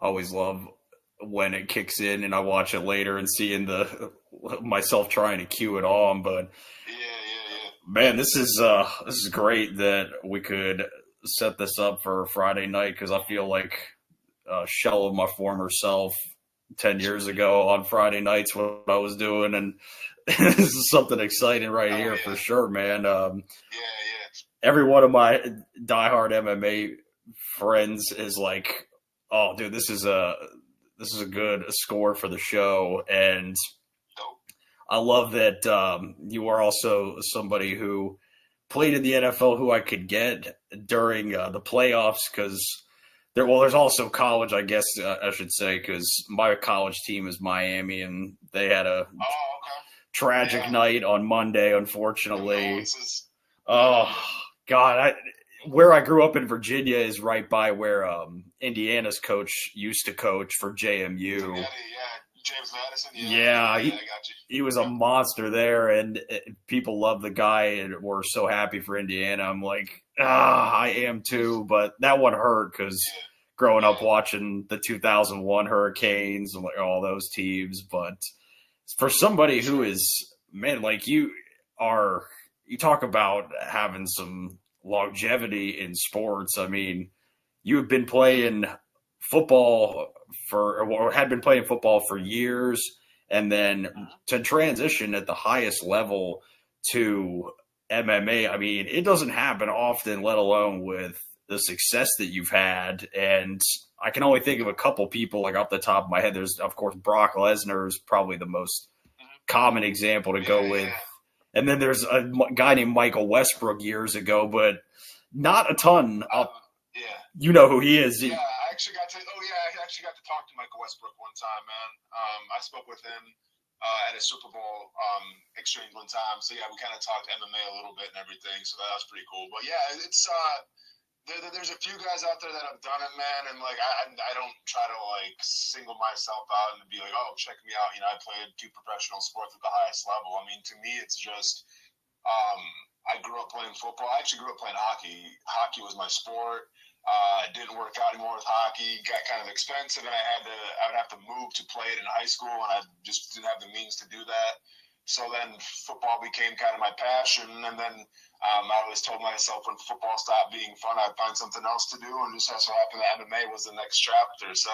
always love when it kicks in and I watch it later and seeing the myself trying to cue it on. But Yeah, yeah, yeah. man, this is great that we could set this up for Friday night because I feel like a shell of my former self 10 years ago on Friday nights what I was doing, and this is something exciting right Oh here for yeah, sure, man. yeah, yeah. Every one of my diehard MMA friends is like, "Oh, dude, this is a good score for the show," and Dope. I love that you are also somebody who played in the NFL who I could get during the playoffs because there's also college, I guess I should say, because my college team is Miami and they had a Oh, okay. tragic Yeah. night on Monday, unfortunately. Condolences. Yeah, Oh yeah. God, where I grew up in Virginia is right by where Indiana's coach used to coach for Forget JMU. it. Yeah, James Madison. Yeah, yeah, Yeah, yeah. I got you. he was a Yep. monster there, and people love the guy and were so happy for Indiana. I'm like, I am too, but that one hurt because growing up Yeah, watching the 2001 Hurricanes and like all those teams. But for somebody who sure. is, man, like are, you talk about having some longevity in sports. I mean, you have been playing football or had been playing football for years, and then Mhm. to transition at the highest level to MMA. I mean, it doesn't happen often, let alone with the success that you've had. And I can only think of a couple people like off the top of my head. There's of course Brock Lesnar is probably the most Mhm. common example to go Yeah, with. yeah. And then there's a guy named Michael Westbrook years ago, but not a ton. Yeah. You know who he is. Yeah, I actually got to. Oh, yeah, I actually got to talk to Michael Westbrook one time, man. I spoke with him at a Super Bowl exchange one time. So yeah, we kind of talked MMA a little bit and everything. So that was pretty cool. But yeah, it's there's a few guys out there that have done it, man. And like I don't try to like single myself out and be like, oh, check me out. You know, I played two professional sports at the highest level. I mean, to me, it's just um, I grew up playing football. I actually grew up playing hockey. Hockey was my sport. It didn't work out anymore with hockey. Got kind of expensive, and I would have to move to play it in high school, and I just didn't have the means to do that. So then football became kind of my passion, and then I always told myself when football stopped being fun, I'd find something else to do, and just so happened that MMA was the next chapter. So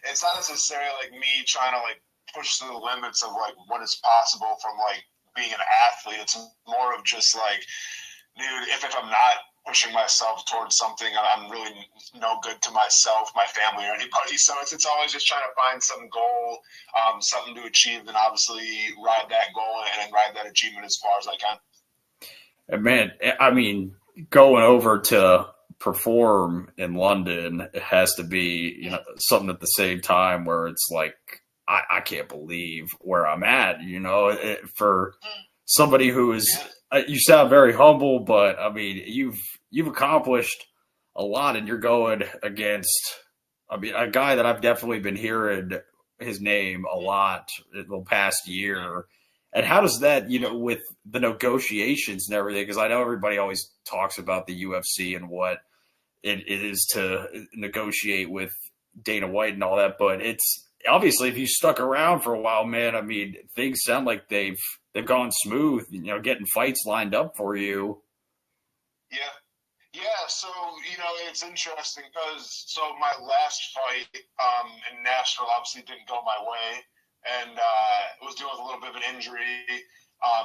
it's not necessarily like me trying to like push to the limits of like what is possible from like being an athlete. It's more of just like, dude, if I'm not pushing myself towards something, I'm really no good to myself, my family, or anybody. So it's always just trying to find some goal, something to achieve, and obviously ride that goal and ride that achievement as far as I can. And man, I mean, going over to perform in London, it has to be, something at the same time where it's like, I can't believe where I'm at, for somebody who is, Yeah, you sound very humble, but I mean, you've accomplished a lot and you're going against, I mean, a guy that I've definitely been hearing his name a lot in the past year. And how does that, yeah, with the negotiations and everything? Because I know everybody always talks about the UFC and what it is to negotiate with Dana White and all that, but it's obviously if you stuck around for a while, man. I mean, things sound like they've gone smooth. Getting fights lined up for you. yeah. Yeah, so it's interesting because my last fight in Nashville obviously didn't go my way, and was dealing with a little bit of an injury.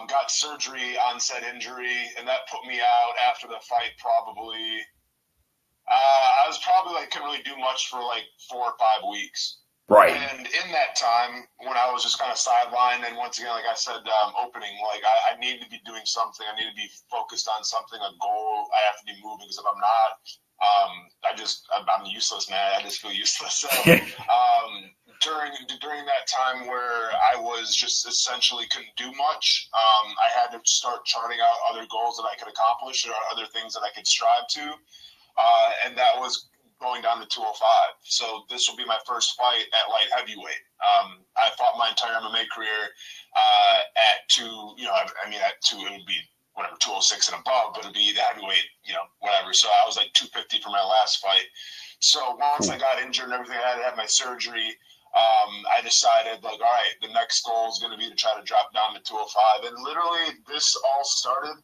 Got surgery on said injury, and that put me out after the fight probably. I was probably like couldn't really do much for like 4 or 5 weeks. Right. And in that time, when I was just kind of sidelined, and once again, like I said, opening, like I need to be doing something. I need to be focused on something, a goal. I have to be moving because if I'm not, I'm useless, man. I just feel useless. So during that time where I was just essentially couldn't do much, I had to start charting out other goals that I could accomplish or other things that I could strive to, and that was going down to 205. So this will be my first fight at light heavyweight. I fought my entire MMA career at two, at two, it would be whatever, 206 and above, but it'd be the heavyweight, whatever. So I was like 250 for my last fight. So once I got injured and everything, I had to have my surgery. I decided, like, all right, the next goal is going to be to try to drop down to 205. And literally, this all started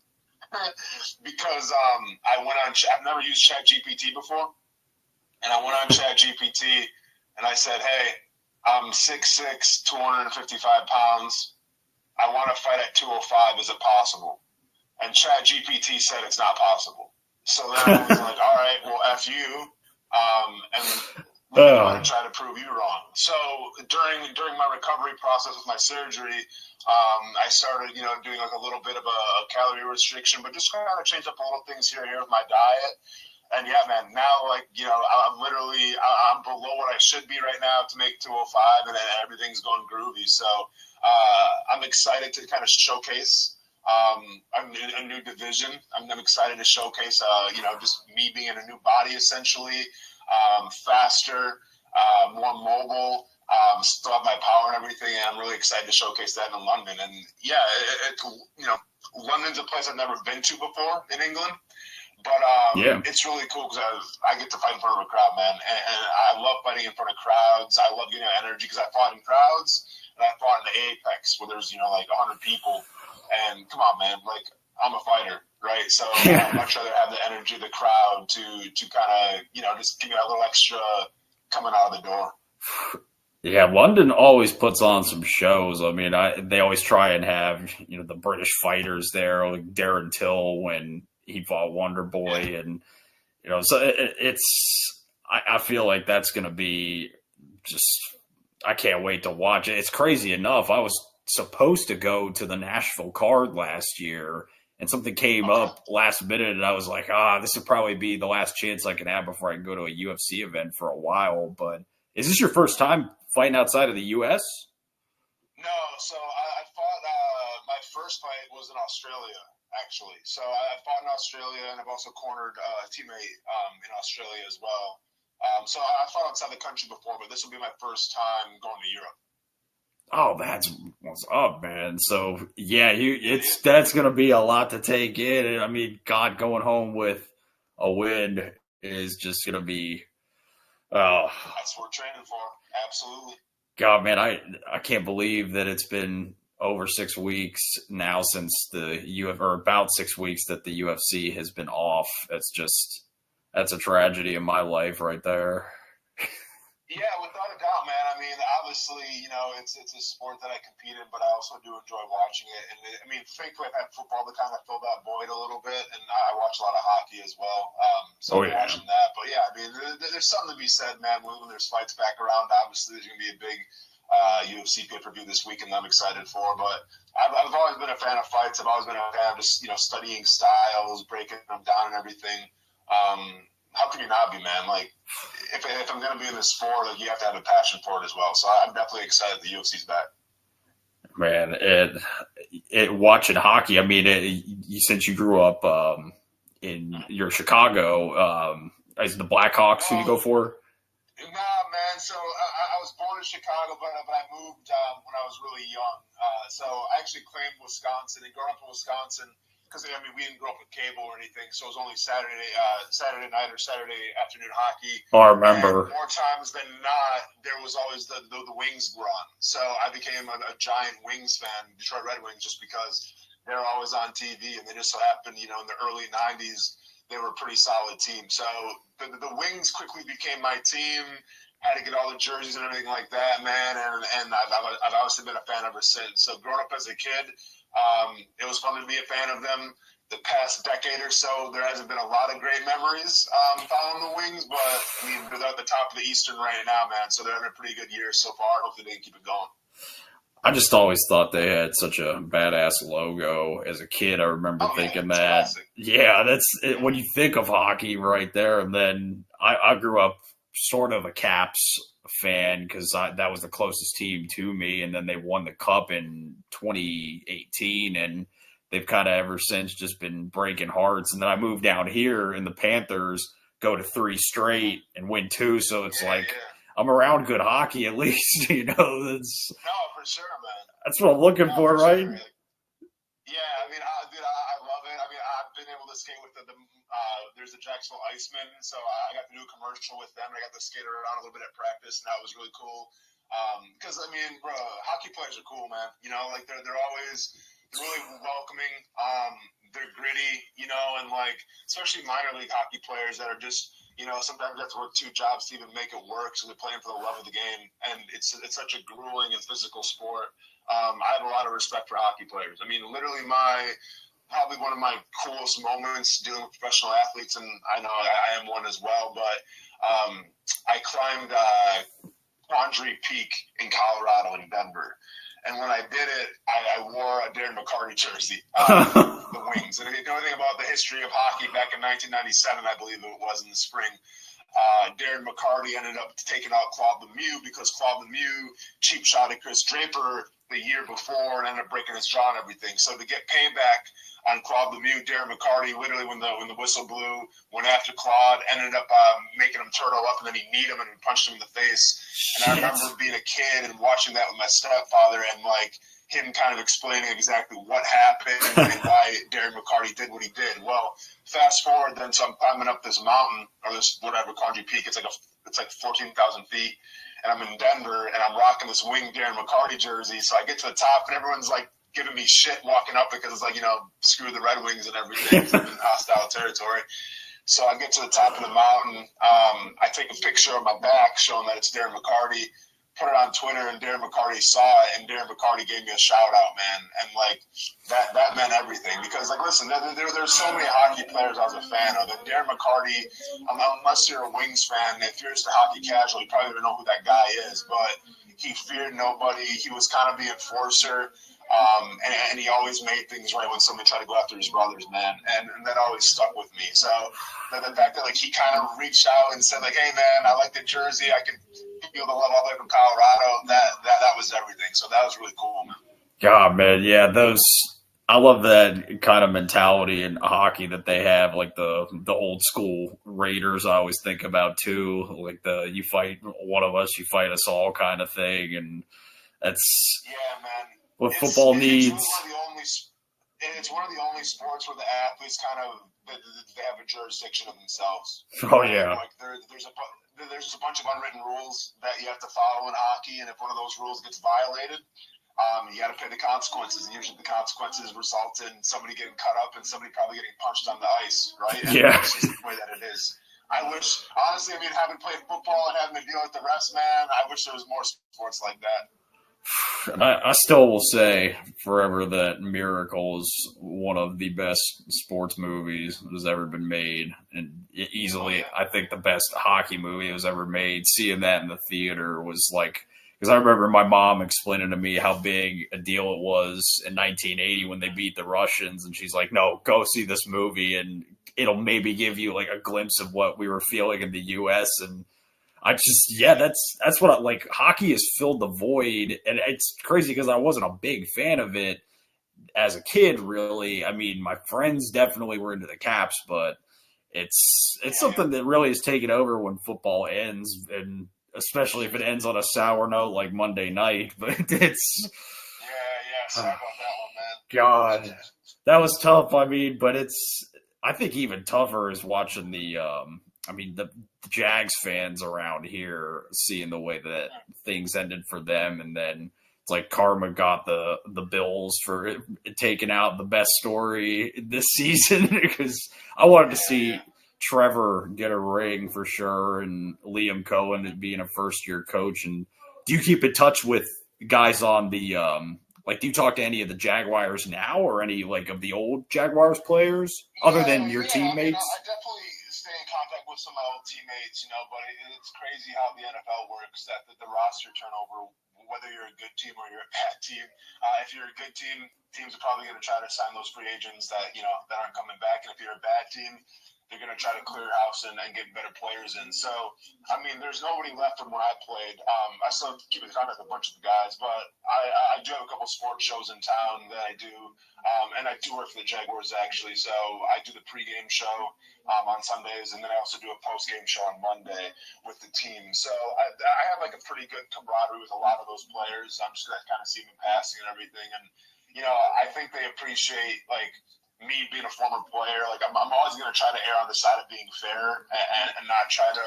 because I went on. I've never used ChatGPT before, and I went on ChatGPT and I said, "Hey, I'm 6'6", 255 pounds. I want to fight at 205. Is it possible?" And ChatGPT said it's not possible. So then I was like, all right, well, F you. And we're going to try to prove you wrong. So during my recovery process with my surgery, I started, doing like a little bit of a calorie restriction, but just kind of changed up a little things here and here with my diet. And yeah, man, now, like, I'm below what I should be right now to make 205, and everything's going groovy. So I'm excited to kind of showcase a new division. I'm excited to showcase, just me being in a new body, essentially, faster, more mobile, still have my power and everything. And I'm really excited to showcase that in London. And yeah, London's a place I've never been to before in England. But it's really cool because I get to fight in front of a crowd, man. And I love fighting in front of crowds. I love getting energy because I fought in crowds and I fought in the Apex where there's, like 100 people. And come on, man, like, I'm a fighter, right? So I'd much rather have the energy of the crowd to kind of, just give me a little extra coming out of the door. Yeah, London always puts on some shows. I mean, they always try and have, the British fighters there, like Darren Till when he fought Wonder Boy. And, so I feel like that's going to be just, I can't wait to watch it. It's crazy enough. I was supposed to go to the Nashville card last year, and something came up last minute, and I was like, this would probably be the last chance I can have before I can go to a UFC event for a while. But is this your first time fighting outside of the U.S.? No, so I fought, my first fight was in Australia, actually. So I fought in Australia, and I've also cornered a teammate in Australia as well. So I fought outside the country before, but this will be my first time going to Europe. Oh, that's what's up, man. So yeah, that's going to be a lot to take in. And I mean, God, going home with a win is just going to be. That's what we're training for. Absolutely. God, man, I can't believe that it's been over 6 weeks now since or about 6 weeks that the UFC has been off. That's a tragedy in my life right there. Yeah, without a doubt, man. I mean, obviously, it's a sport that I compete in, but I also do enjoy watching it. And I mean, thankfully, I've had football to kind of fill that void a little bit, and I watch a lot of hockey as well. I'm watching that. But yeah, I mean, there's something to be said, man. When there's fights back around, obviously, there's going to be a big UFC pay-per-view this weekend that I'm excited for. But I've always been a fan of fights. I've always been a fan of just studying styles, breaking them down, and everything. How can you not be, man? Like, if I'm going to be in this sport, like, you have to have a passion for it as well. So I'm definitely excited the UFC's back. Man, watching hockey, I mean, since you grew up in your Chicago, is the Blackhawks who you go for? Nah, man. So I was born in Chicago, but I moved when I was really young. So I actually claimed Wisconsin and growing up in Wisconsin. Because, I mean, we didn't grow up with cable or anything, so it was only Saturday night or Saturday afternoon hockey. Oh, I remember. And more times than not, there was always the Wings were on. So I became a giant Wings fan, Detroit Red Wings, just because they were always on TV. And they just so happened, in the early 90s, they were a pretty solid team. So the Wings quickly became my team. Had to get all the jerseys and everything like that, man. And I've obviously been a fan ever since. So growing up as a kid, it was fun to be a fan of them. The past decade or so, there hasn't been a lot of great memories following the Wings, but I mean, they're at the top of the Eastern right now, man. So they're having a pretty good year so far. Hopefully they can keep it going. I just always thought they had such a badass logo. As a kid, I remember thinking that. Classic. Yeah, that's it, when you think of hockey right there. And then I grew up sort of a Caps fan because that was the closest team to me. And then they won the Cup in 2018, and they've kind of ever since just been breaking hearts. And then I moved down here, and the Panthers go to 3 straight and win 2. So it's I'm around good hockey at least, That's, no, for sure, man. That's what I'm looking for, right? Sure. Yeah, I mean, dude, I love it. I mean, I've been able to skate with There's the Jacksonville Icemen, so I got to do a commercial with them. And I got to skate around a little bit at practice, and that was really cool. Because I mean, bro, hockey players are cool, man. You know, like they're really welcoming. They're gritty, you know, and like especially minor league hockey players that are just, you know, sometimes you have to work 2 jobs to even make it work. So they're playing for the love of the game, and it's such a grueling and physical sport. I have a lot of respect for hockey players. I mean, literally probably one of my coolest moments dealing with professional athletes, and I know I am one as well, but I climbed Quandary Peak in Colorado in Denver. And when I did it, I wore a Darren McCarty jersey, the Wings. And if you know anything about the history of hockey, back in 1997, I believe it was in the spring, Darren McCarty ended up taking out Claude Lemieux because Claude Lemieux cheap shot at Chris Draper the year before and ended up breaking his jaw and everything. So to get payback on Claude Lemieux, Darren McCarty, literally when the whistle blew, went after Claude, ended up making him turtle up, and then he kneed him and punched him in the face. And I remember being a kid and watching that with my stepfather, and like him kind of explaining exactly what happened and why Darren McCarty did what he did. Well, fast forward then, so I'm climbing up this mountain, or this whatever, Quandary Peak. It's like 14,000 feet, and I'm in Denver, and I'm rocking this Wing Darren McCarty jersey. So I get to the top, and everyone's like giving me shit walking up because it's like, you know, screw the Red Wings and everything. I'm in hostile territory. So I get to the top of the mountain. I take a picture of my back showing that it's Darren McCarty, put it on Twitter, and Darren McCarty saw it, and Darren McCarty gave me a shout out, man. And like that meant everything, because like, listen, there's so many hockey players I was a fan of, and Darren McCarty, unless you're a Wings fan, if you're just a hockey casual, you probably don't know who that guy is, but he feared nobody. He was kind of the enforcer. And he always made things right when somebody tried to go after his brothers, man. And that always stuck with me. So the fact that like he kind of reached out and said like, hey man, I like the jersey. I can feel the love all the way from Colorado. That was everything. So that was really cool, man. God, man. Yeah. I love that kind of mentality in hockey that they have, like the old school Raiders. I always think about too, like you fight one of us, you fight us all kind of thing. And that's, yeah, man. What football needs. It's one of the only sports where the athletes kind of they have a jurisdiction of themselves. Oh yeah. Like there's a bunch of unwritten rules that you have to follow in hockey, and if one of those rules gets violated, you got to pay the consequences. And usually the consequences result in somebody getting cut up and somebody probably getting punched on the ice, right? And yeah. That's just the way that it is. I wish, honestly, I mean, having played football and having to deal with the refs, man, I wish there was more sports like that. And I still will say forever that Miracle is one of the best sports movies that has ever been made. And easily, I think the best hockey movie that was ever made. Seeing that in the theater was like, because I remember my mom explaining to me how big a deal it was in 1980 when they beat the Russians. And she's like, no, go see this movie and it'll maybe give you like a glimpse of what we were feeling in the U.S. And that's what I like. Hockey has filled the void, and it's crazy because I wasn't a big fan of it as a kid, really. I mean, my friends definitely were into the Caps, but it's something that really has taken over when football ends, and especially if it ends on a sour note like Monday night. But it's sorry about that one, man. God, that was tough. I mean, but I think even tougher is watching the Jags fans around here, seeing the way that things ended for them, and then it's like karma got the Bills for taking out the best story this season, because I wanted to see Trevor get a ring for sure, and Liam Cohen being a first-year coach. And do you keep in touch with guys on the do you talk to any of the Jaguars now, or any like of the old Jaguars players other than your teammates? I definitely stay in contact with some of my old teammates, but it's crazy how the NFL works, that the roster turnover, whether you're a good team or you're a bad team. If you're a good team, teams are probably going to try to sign those free agents that aren't coming back. And if you're a bad team, they're going to try to clear house and get better players in. So, I mean, there's nobody left from when I played. I still keep in contact with a bunch of the guys, but I do have a couple sports shows in town that I do. And I do work for the Jaguars, actually. So I do the pregame show on Sundays, and then I also do a postgame show on Monday with the team. So I have like a pretty good camaraderie with a lot of those players. I'm just going to kind of see them passing and everything. And, I think they appreciate, like, me being a former player, like I'm always going to try to err on the side of being fair and not try to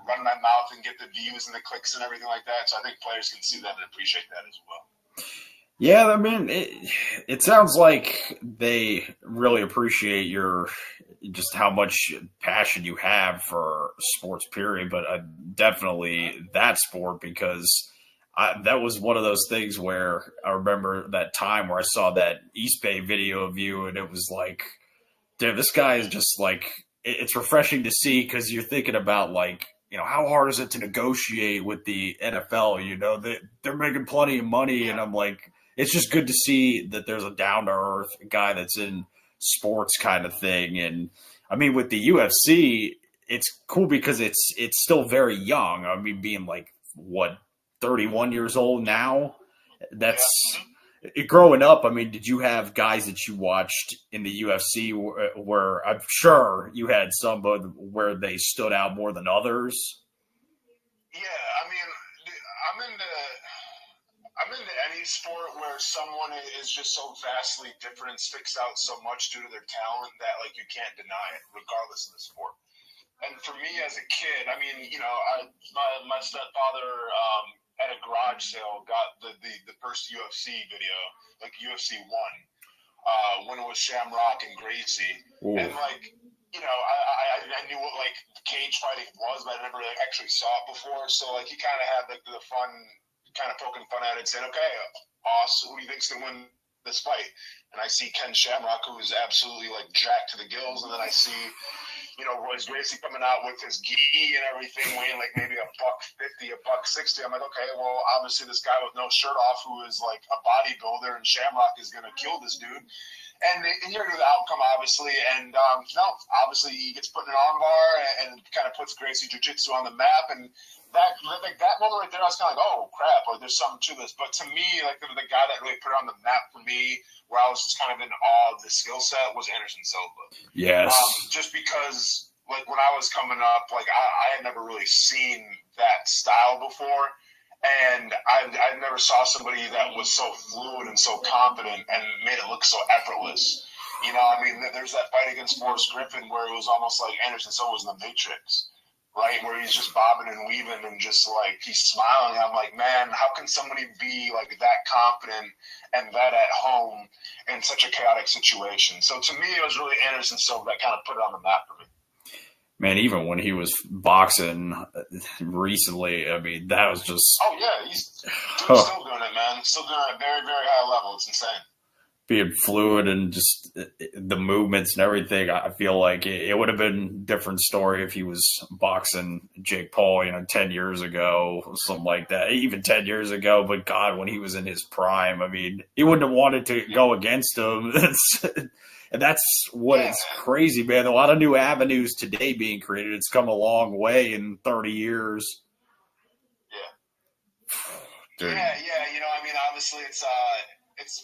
run my mouth and get the views and the clicks and everything like that. So I think players can see that and appreciate that as well. Yeah, I mean, it sounds like they really appreciate your just how much passion you have for sports, period. But definitely that sport, because that was one of those things where I remember that time where I saw that East Bay video of you, and it was like, dude, this guy is just like, it's refreshing to see, because you're thinking about, like, you know, how hard is it to negotiate with the NFL? You know, they're making plenty of money, and I'm like, it's just good to see that there's a down-to-earth guy that's in sports kind of thing. And, I mean, with the UFC, it's cool because it's still very young. I mean, being like, what, 31 years old now? That's growing up. I mean, did you have guys that you watched in the UFC where I'm sure you had some, but where they stood out more than others? Yeah, I mean, I'm into any sport where someone is just so vastly different and sticks out so much due to their talent that, like, you can't deny it, regardless of the sport. And for me as a kid, I mean, you know, my stepfather at a garage sale got the first UFC video, like UFC 1, when it was Shamrock and Gracie. Ooh. And, like, you know, I knew what, like, cage fighting was, but I never really actually saw it before. So, like, he kind of had, like, the fun, kind of poking fun at it, saying, okay, Austen, who do you think's going to win this fight? And I see Ken Shamrock, who is absolutely, like, jacked to the gills, and then I see, you know, Royce Gracie coming out with his gi and everything, weighing like maybe $150, $160. I'm like, okay, well, obviously this guy with no shirt off, who is like a bodybuilder, and Shamrock is going to kill this dude. And you hear the outcome, obviously, and obviously he gets put in an armbar and kind of puts Gracie Jiu-Jitsu on the map, and that moment right there, I was kind of like, oh crap, like there's something to this. But to me, like the guy that really put it on the map for me, where I was just kind of in awe of the skill set, was Anderson Silva. Yes. Just because, like, when I was coming up, like I had never really seen that style before. And I never saw somebody that was so fluid and so confident and made it look so effortless. You know, I mean, there's that fight against Forrest Griffin where it was almost like Anderson Silva was in the Matrix, right? Where he's just bobbing and weaving and just like he's smiling. I'm like, man, how can somebody be like that confident and that at home in such a chaotic situation? So to me, it was really Anderson Silva that kind of put it on the map for me. Man, even when he was boxing recently, I mean, that was just... Oh, yeah, he's still doing it, man. Still doing it at a very, very high level. It's insane. Being fluid and just the movements and everything, I feel like it would have been a different story if he was boxing Jake Paul, 10 years ago, something like that. Even 10 years ago, but God, when he was in his prime, I mean, he wouldn't have wanted to go against him. And that's what is crazy, man. A lot of new avenues today being created. It's come a long way in 30 years. Yeah. Yeah. You know, I mean, obviously it's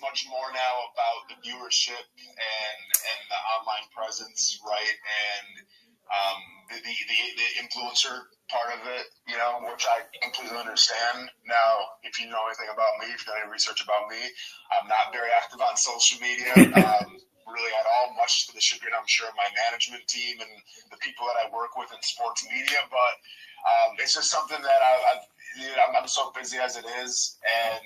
much more now about the viewership and the online presence, right? And the influencer part of it, which I completely understand. Now, if you know anything about me, if you've done any research about me, I'm not very active on social media. Really at all, much to the chagrin, I'm sure, of my management team and the people that I work with in sports media. But it's just something that I'm so busy as it is, and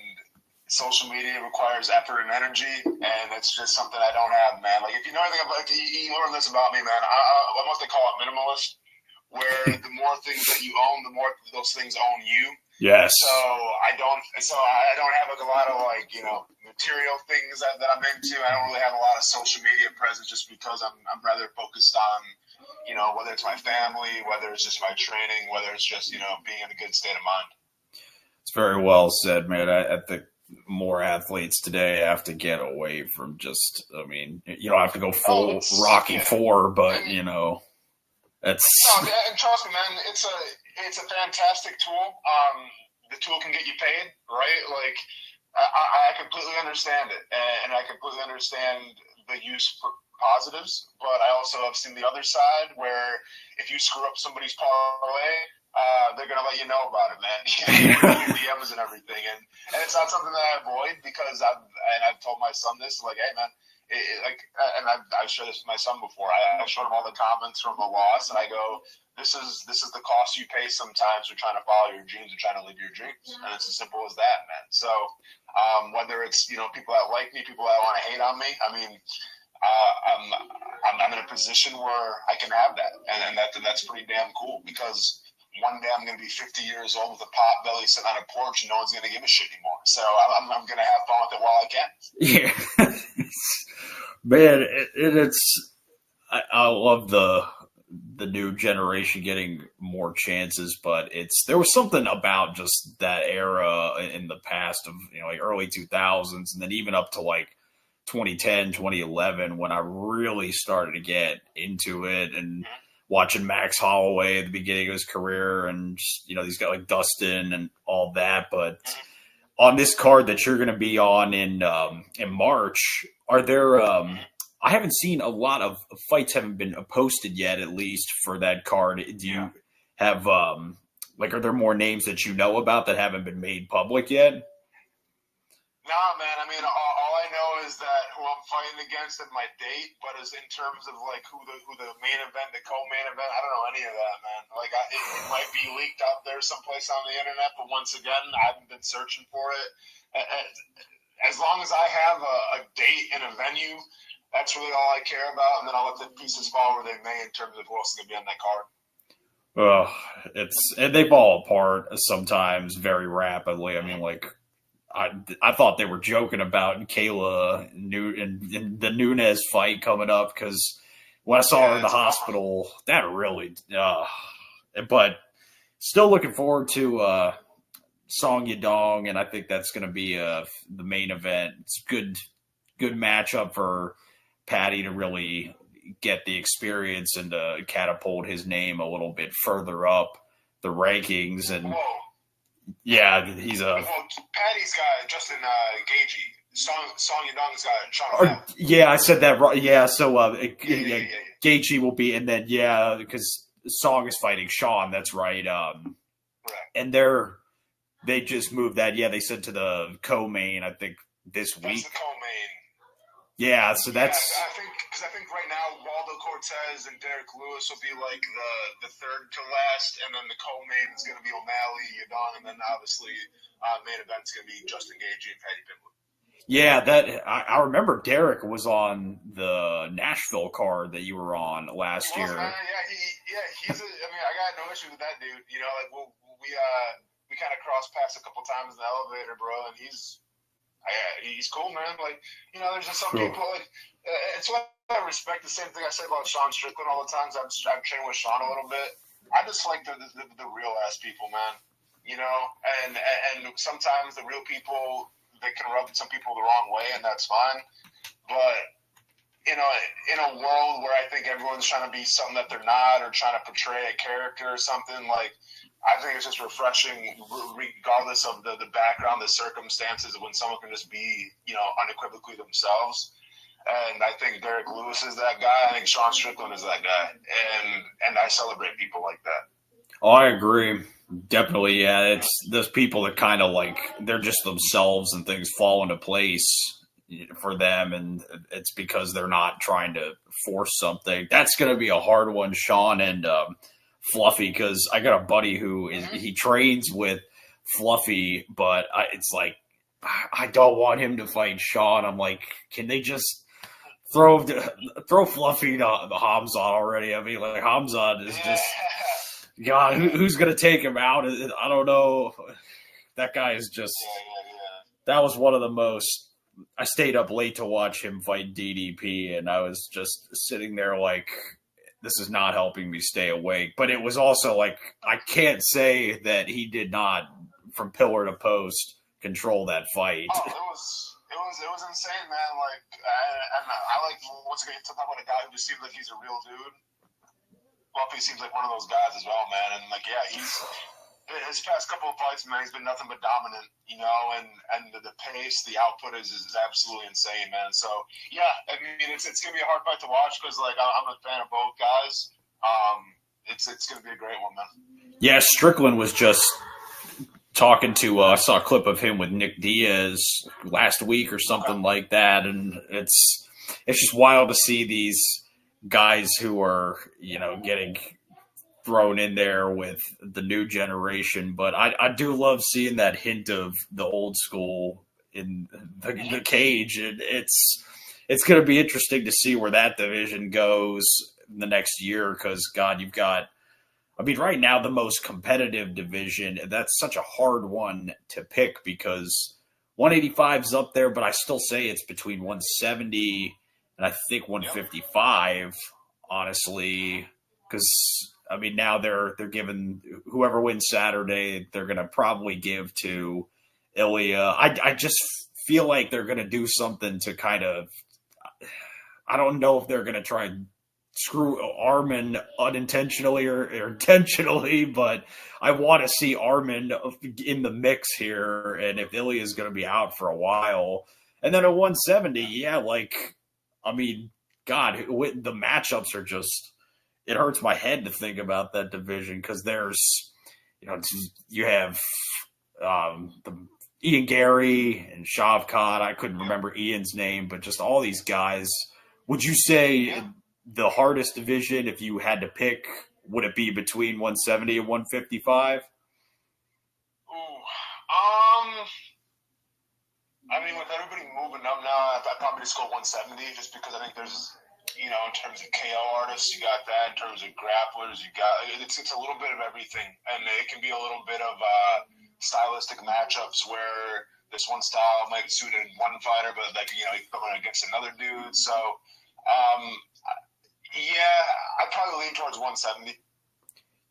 social media requires effort and energy, and it's just something I don't have, man. Like, if you know anything about, you learn this about me, man. I'm what they call it minimalist, where the more things that you own, the more those things own you. Yes. So I don't have like a lot of material things that I'm into. I don't really have a lot of social media presence just because I'm rather focused on, whether it's my family, whether it's just my training, whether it's just, being in a good state of mind. It's very well said, man. I think more athletes today have to get away from just, you don't have to go full Rocky IV, but, it's... No, and trust me, man, it's a fantastic tool. The tool can get you paid, right? Like, I completely understand it, and I completely understand the use for positives, but I also have seen the other side where if you screw up somebody's parlay, they're going to let you know about it, man. DMs and everything, and it's not something that I avoid because I've told my son this, like, hey, man, and I shared this with my son before. I showed him all the comments from the loss, and I go, this is the cost you pay sometimes for trying to follow your dreams or trying to live your dreams, and it's as simple as that, man. So whether it's people that like me, people that want to hate on me, I mean, I'm in a position where I can have that, and that's pretty damn cool, because one day I'm going to be 50 years old with a pot belly sitting on a porch and no one's going to give a shit anymore. So I'm going to have fun with it while I can. Yeah. Man, I love the new generation getting more chances, but there was something about just that era in the past of, like early 2000s, and then even up to like 2010, 2011, when I really started to get into it and watching Max Holloway at the beginning of his career, and these guys like Dustin and all that. But on this card that you're going to be on in March, are there? I haven't seen a lot of fights haven't been posted yet, at least for that card. Do you have are there more names that you know about that haven't been made public yet? Nah, man. I mean, all I know is that who I'm fighting against at my date, but as in terms of like who the main event, the co-main event, I don't know any of that, man. Like it might be leaked out there someplace on the internet, but once again, I haven't been searching for it. As long as I have a date and a venue, that's really all I care about, and then I'll let the pieces fall where they may in terms of who else is going to be on that card. And they fall apart sometimes very rapidly. I mean, like. I thought they were joking about Kayla in the Nunes fight coming up, because when I saw her in the hospital, that really but still looking forward to Song Yadong, and I think that's going to be the main event. It's good matchup for Patty to really get the experience and to catapult his name a little bit further up the rankings. And yeah, he's a. Well, Patty's got Justin Gaethje. Song Yadong's got Sean. Yeah, I said that right. Yeah, so Gaethje will be, and then because Song is fighting Sean. That's right. And they just moved that. Yeah, they said to the co-main. I think this week. That's the co-main. Yeah, so that's. I think right now Waldo Cortez and Derek Lewis will be like the third to last, and then the co-main is going to be O'Malley, Yadong, and then obviously main event's going to be Justin Gaethje and Paddy Pimblett. Yeah, I remember Derek was on the Nashville card that you were on last year. He's. I got no issue with that dude. We kind of crossed paths a couple times in the elevator, bro, and he's cool, man. Like, there's just some people like it's what I respect. The same thing I say about Sean Strickland all the times. I've trained with Sean a little bit. I just like the real ass people, man. And sometimes the real people, they can rub some people the wrong way, and that's fine. But in a world where I think everyone's trying to be something that they're not, or trying to portray a character or something, like, I think it's just refreshing, regardless of the background, the circumstances, when someone can just be, unequivocally themselves. And I think Derek Lewis is that guy. I think Sean Strickland is that guy. And I celebrate people like that. Oh, I agree. Definitely, yeah. It's those people that kind of like, they're just themselves and things fall into place for them, and it's because they're not trying to force something. That's going to be a hard one, Sean and Fluffy, because I got a buddy who he trains with Fluffy, but it's like, I don't want him to fight Sean. I'm like, can they just throw Fluffy to the Hamzat already? I mean, like, Hamzat is just, God, who's going to take him out? I don't know. That guy is just, that was one of the most, I stayed up late to watch him fight DDP, and I was just sitting there like, this is not helping me stay awake. But it was also like, I can't say that he did not, from pillar to post, control that fight. Oh, it was insane, man. Like, I like, once again, to talk about a guy who just seems like he's a real dude. Fluffy seems like one of those guys as well, man. And like, yeah, his past couple of fights, man, he's been nothing but dominant, and the pace, the output is absolutely insane, man. So, yeah, I mean, it's going to be a hard fight to watch because, like, I'm a fan of both guys. It's going to be a great one, man. Yeah, Strickland was just talking to, I saw a clip of him with Nick Diaz last week or something like that, and it's just wild to see these guys who are, getting thrown in there with the new generation. But I do love seeing that hint of the old school in the cage. And it's going to be interesting to see where that division goes in the next year. Because, God, you've got, right now the most competitive division, that's such a hard one to pick because 185 is up there, but I still say it's between 170 and I think 155, honestly, because now they're giving whoever wins Saturday, they're going to probably give to Ilya. I just feel like they're going to do something to kind of, I don't know if they're going to try and screw Armin unintentionally or intentionally, but I want to see Armin in the mix here. And if Ilya is going to be out for a while, and then at 170, God, the matchups are just, it hurts my head to think about that division because there's, you have the Ian Gary and Shavkat. I couldn't remember Ian's name, but just all these guys. Would you say the hardest division, if you had to pick, would it be between 170 and 155? With everybody moving up now, I'd probably just go 170 just because I think there's, in terms of KO artists, you got that. In terms of grapplers, you got it's a little bit of everything, and it can be a little bit of stylistic matchups where this one style might suit one fighter, but he's going against another dude. So, I'd probably lean towards 170.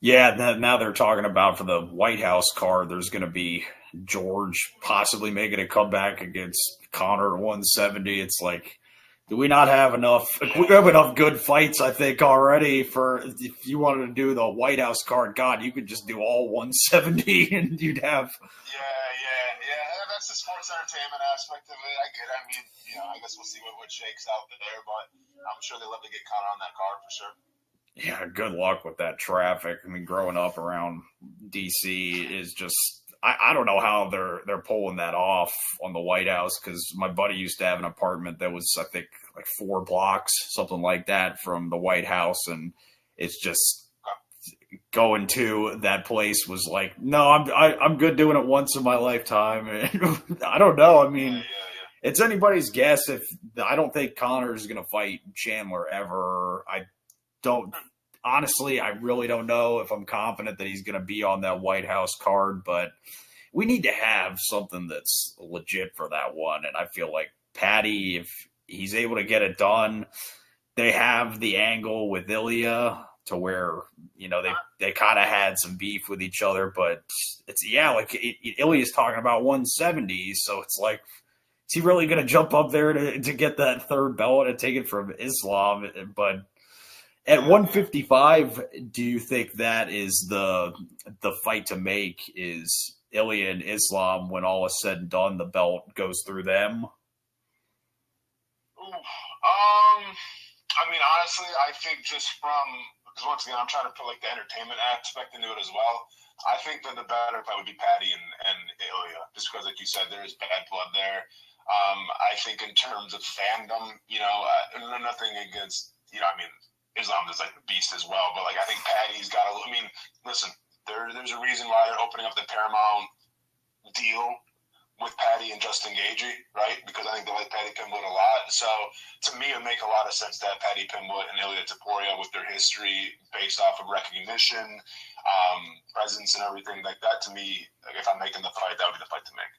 Yeah, now they're talking about for the White House card, there's going to be George possibly making a comeback against Conor at 170. It's like, do we not have enough? We have enough good fights, I think, already for if you wanted to do the White House card. God, you could just do all 170 and you'd have. Yeah. That's the sports entertainment aspect of it. I get it. I guess we'll see what shakes out there, but I'm sure they love to get Conor on that card for sure. Yeah, good luck with that traffic. Growing up around DC is just, I don't know how they're pulling that off on the White House because my buddy used to have an apartment that was, I think, like 4 blocks, something like that from the White House. And it's just going to that place was like, no, I'm good doing it once in my lifetime. And I don't know. It's anybody's guess. I don't think Conor is going to fight Chandler ever. Honestly, I really don't know if I'm confident that he's going to be on that White House card, but we need to have something that's legit for that one. And I feel like Patty, if he's able to get it done, they have the angle with Ilya to where, they kind of had some beef with each other, but it's, Ilya's talking about 170. So it's like, is he really going to jump up there to get that third belt and take it from Islam? But at 155, do you think that is the fight to make? Is Ilya and Islam, when all is said and done, the belt goes through them? Honestly, I think just because once again, I'm trying to put the entertainment aspect into it as well. I think that the better fight would be Patty and Ilya, just because, like you said, there is bad blood there. I think in terms of fandom, nothing against, Islam is the beast as well, but I think Patty's got listen, there's a reason why they're opening up the Paramount deal with Patty and Justin Gaethje, right? Because I think they like Patty Pimblett a lot. So to me, it would make a lot of sense to have Patty Pimblett and Ilya Taporia with their history based off of recognition, presence, and everything like that. To me, if I'm making the fight, that would be the fight to make.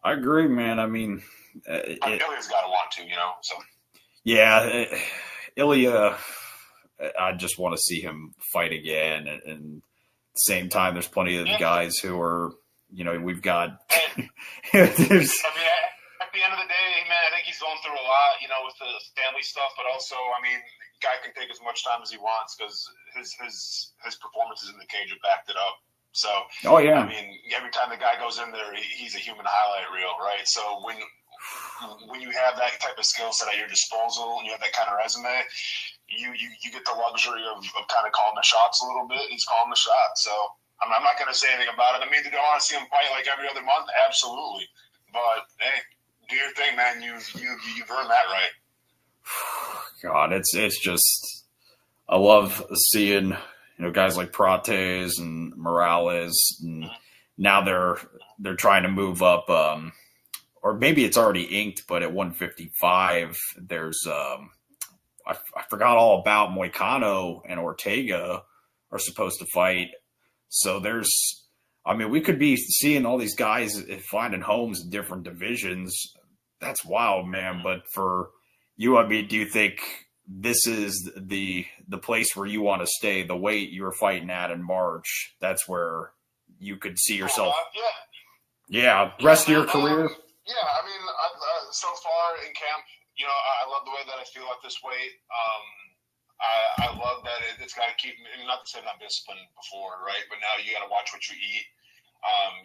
I agree, man. Ilya's got to want to, So yeah, Ilya, I just want to see him fight again. And at the same time, there's plenty of guys who are, we've got. At the end of the day, man, I think he's going through a lot, with the family stuff, but also, guy can take as much time as he wants because his performances in the cage have backed it up. So, every time the guy goes in there, he's a human highlight reel, right? So when you have that type of skill set at your disposal and you have that kind of resume, you get the luxury of kind of calling the shots a little bit. He's calling the shots. So I'm not going to say anything about it. Do I want to see him fight every other month? Absolutely. But hey, do your thing, man. You've earned that right. God, it's just I love seeing guys like Prates and Morales, and now they're trying to move up, or maybe it's already inked, but at 155 there's I forgot all about Moicano and Ortega are supposed to fight. So we could be seeing all these guys finding homes in different divisions. That's wild, man. But for you, do you think this is the place where you want to stay? The weight you were fighting at in March, that's where you could see yourself. Yeah, rest of your career. So far in camp, I love the way that I feel at this weight. I love that it's got to keep me. Not to say I'm not disciplined before, right? But now you got to watch what you eat.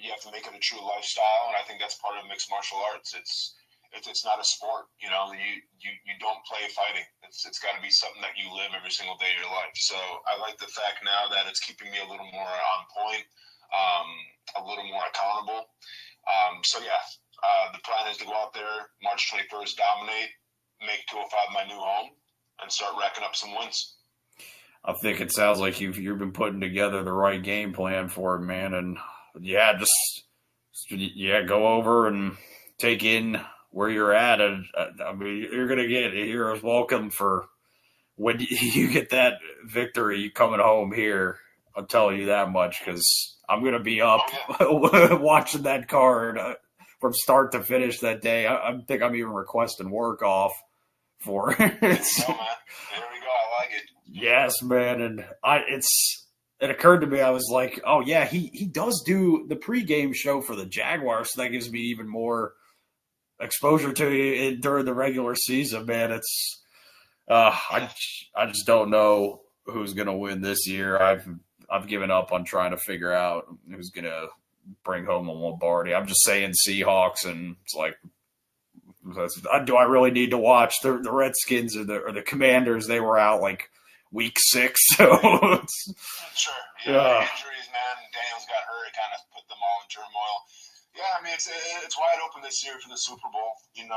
You have to make it a true lifestyle, and I think that's part of mixed martial arts. It's not a sport, you don't play fighting. It's got to be something that you live every single day of your life. So I like the fact now that it's keeping me a little more on point, a little more accountable. The plan is to go out there March 21st, dominate, make 205 my new home, and start racking up some wins. I think it sounds like you've been putting together the right game plan for it, man. And go over and take in where you're at. And you're going to get a hero's welcome for when you get that victory coming home here. I'll tell you that much, because I'm going to be up watching that card from start to finish that day. I think I'm even requesting work off for it. There we go, man. There we go. I like it. Yes, man. And it occurred to me, I was like, oh yeah, he does do the pregame show for the Jaguars, so that gives me even more exposure to it during the regular season, man. It's I just don't know who's gonna win this year. I've given up on trying to figure out who's gonna bring home the Lombardi. I'm just saying Seahawks, and it's like, do I really need to watch the Redskins or the Commanders? They were out like week 6, so sure. Injuries, man. Daniels got hurt. It kind of put them all in turmoil. Yeah, it's wide open this year for the Super Bowl. You can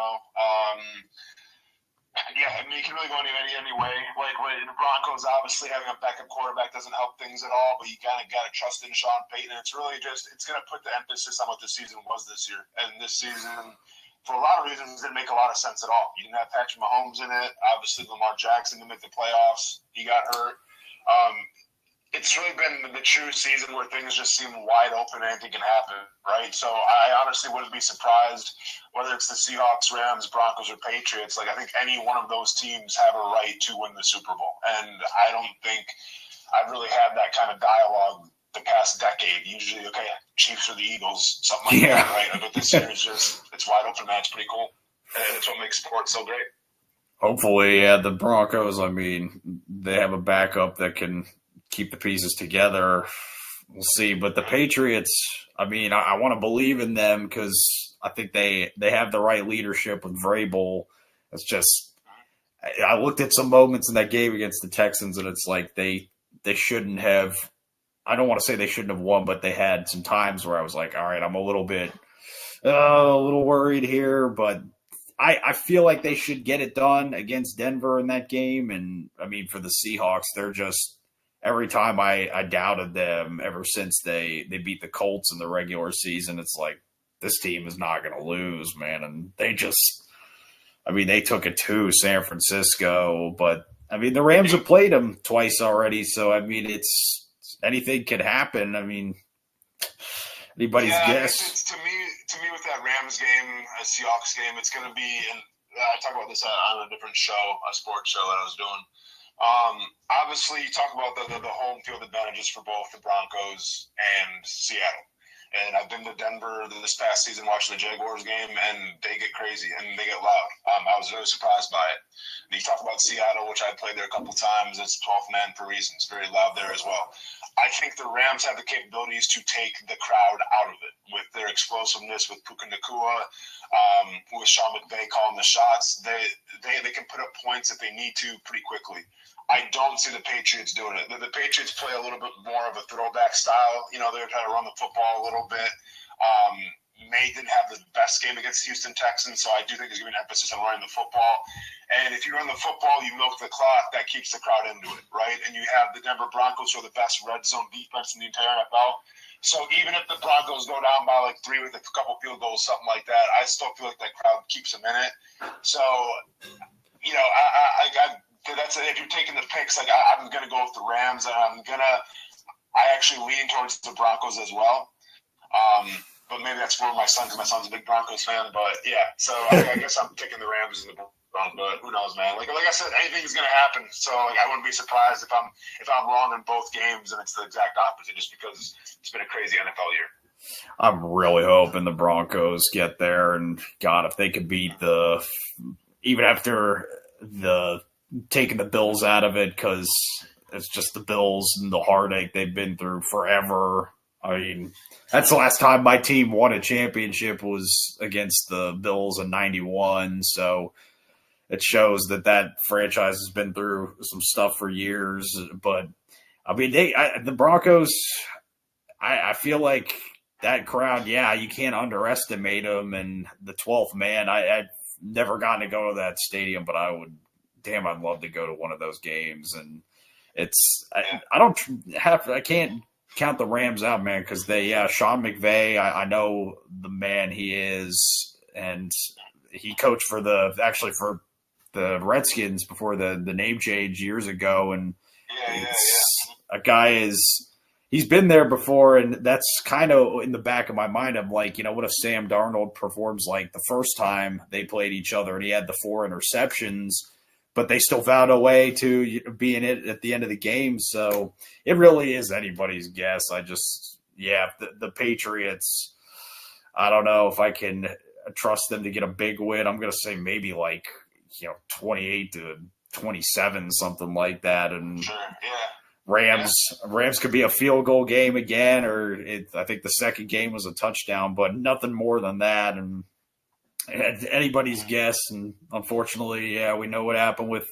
really go any way. Like the Broncos, obviously having a backup quarterback doesn't help things at all, but you kind of got to trust in Sean Payton. And it's really it's going to put the emphasis on what the season was this year. And this season, for a lot of reasons, didn't make a lot of sense at all. You didn't have Patrick Mahomes in it. Obviously, Lamar Jackson didn't make the playoffs. He got hurt. It's really been the true season where things just seem wide open and anything can happen, right? So I honestly wouldn't be surprised whether it's the Seahawks, Rams, Broncos, or Patriots. Like, I think any one of those teams have a right to win the Super Bowl. And I don't think I've really had that kind of dialogue the past decade. Usually, Chiefs or the Eagles, something like that, right? But this year it's wide open, man. It's pretty cool. And it's what makes sports so great. Hopefully, the Broncos, they have a backup that can keep the pieces together. We'll see. But the Patriots, I want to believe in them because I think they have the right leadership with Vrabel. It's just, I looked at some moments in that game against the Texans, and it's like they shouldn't have, I don't want to say they shouldn't have won, but they had some times where I was like, all right, I'm a little worried here, but I feel like they should get it done against Denver in that game. And for the Seahawks, they're just, every time I doubted them ever since they beat the Colts in the regular season, it's like, this team is not going to lose, man. And they just, they took it to San Francisco, but the Rams have played them twice already. So, it's, anything could happen. Anybody's guess. To me, with that Rams game, Seahawks game, it's going to be, and I talk about this on a different show, a sports show that I was doing. Obviously, you talk about the home field advantages for both the Broncos and Seattle. And I've been to Denver this past season watching the Jaguars game, and they get crazy and they get loud. I was very surprised by it. And you talk about Seattle, which I played there a couple times. It's 12th man per reason. It's very loud there as well. I think the Rams have the capabilities to take the crowd out of it with their explosiveness, with Puka Nacua, with Sean McVay calling the shots. They can put up points if they need to pretty quickly. I don't see the Patriots doing it. The Patriots play a little bit more of a throwback style. They're trying to run the football a little bit. May didn't have the best game against the Houston Texans, so I do think there's going to be an emphasis on running the football. And if you run the football, you milk the clock, that keeps the crowd into it, right? And you have the Denver Broncos, who are the best red zone defense in the entire NFL. So even if the Broncos go down by like 3 with a couple field goals, something like that, I still feel like that crowd keeps them in it. So, you know, that's if you're taking the picks, like I'm going to go with the Rams, and I actually lean towards the Broncos as well. But maybe that's for my son, because my son's a big Broncos fan. But yeah, so I guess I'm picking the Rams in the Broncos. But who knows, man? Like I said, anything's gonna happen. So like, I wouldn't be surprised if I'm wrong in both games and it's the exact opposite, just because it's been a crazy NFL year. I'm really hoping the Broncos get there, and God, if they could beat even after taking the Bills out of it, because it's just the Bills and the heartache they've been through forever. I mean, that's the last time my team won a championship was against the Bills in '91. So it shows that franchise has been through some stuff for years. But, I mean, the Broncos, I feel like that crowd, yeah, you can't underestimate them. And the 12th man, I've never gotten to go to that stadium, but I'd love to go to one of those games. And I can't count the Rams out, man, because Sean McVay, I know the man he is, and he coached for the Redskins before the name change years ago, and a guy he's been there before, and that's kind of in the back of my mind. I'm like, you know, what if Sam Darnold performs like the first time they played each other and he had the 4 interceptions, but they still found a way to be in it at the end of the game. So it really is anybody's guess. The Patriots, I don't know if I can trust them to get a big win. I'm going to say maybe like, 28-27, something like that. And sure, yeah. Rams could be a field goal game again, or I think the second game was a touchdown, but nothing more than that. And anybody's guess. And unfortunately, we know what happened with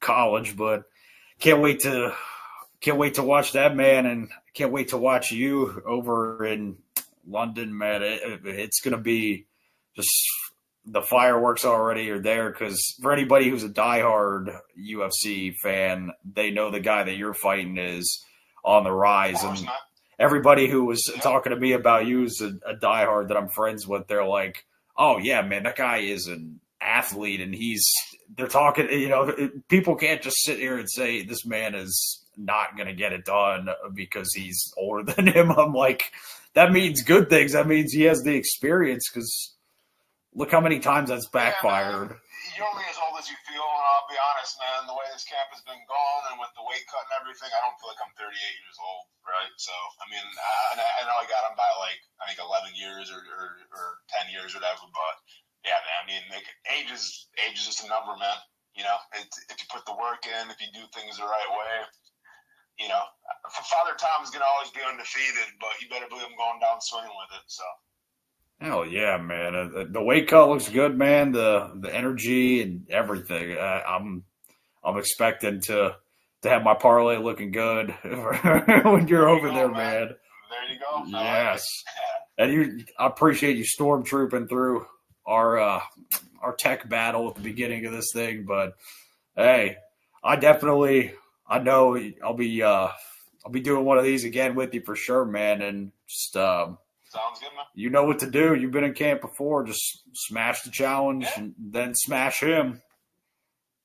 college, but can't wait to watch that, man. And can't wait to watch you over in London, man. It's going to be just the fireworks already are there, because for anybody who's a diehard UFC fan, they know the guy that you're fighting is on the rise. And everybody who was talking to me about you as a diehard that I'm friends with, they're like, oh, yeah, man, that guy is an athlete. And they're talking, people can't just sit here and say this man is not going to get it done because he's older than him. I'm like, that means good things. That means he has the experience, because look how many times that's backfired. Yeah, you're only as old as you feel, and I'll be honest, man, the way this camp has been going and with the weight cut and everything, I don't feel like I'm 38 years old, right? So, I mean, I know I got him by like, I think 11 years or 10 years or whatever, but yeah, man, I mean, like, age is just a number, man. You know, if you put the work in, if you do things the right way, Father Tom's going to always be undefeated, but you better believe I'm going down swinging with it, so. Hell yeah, man! The weight cut looks good, man. The energy and everything. I'm expecting to have my parlay looking good when you're over there, man. There you go. Yes, and I appreciate you stormtrooping through our tech battle at the beginning of this thing. But hey, I know I'll be doing one of these again with you for sure, man. And just sounds good, man. You know what to do. You've been in camp before. Just smash the challenge and then smash him.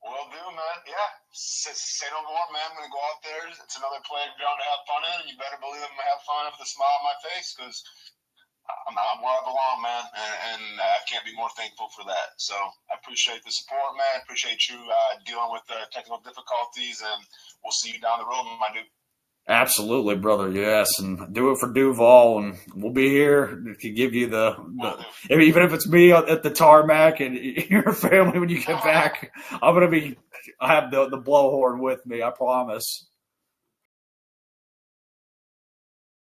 Will do, man. Yeah. Say no more, man. I'm going to go out there. It's another playground to have fun in, and you better believe I'm going to have fun with a smile on my face, because I'm where I belong, man, and I can't be more thankful for that. So I appreciate the support, man. I appreciate you dealing with the technical difficulties, and we'll see you down the road, my dude. Absolutely, brother. Yes, and do it for Duval, and we'll be here to give you even if it's me at the tarmac and your family when you get back. I have the blowhorn with me. I promise.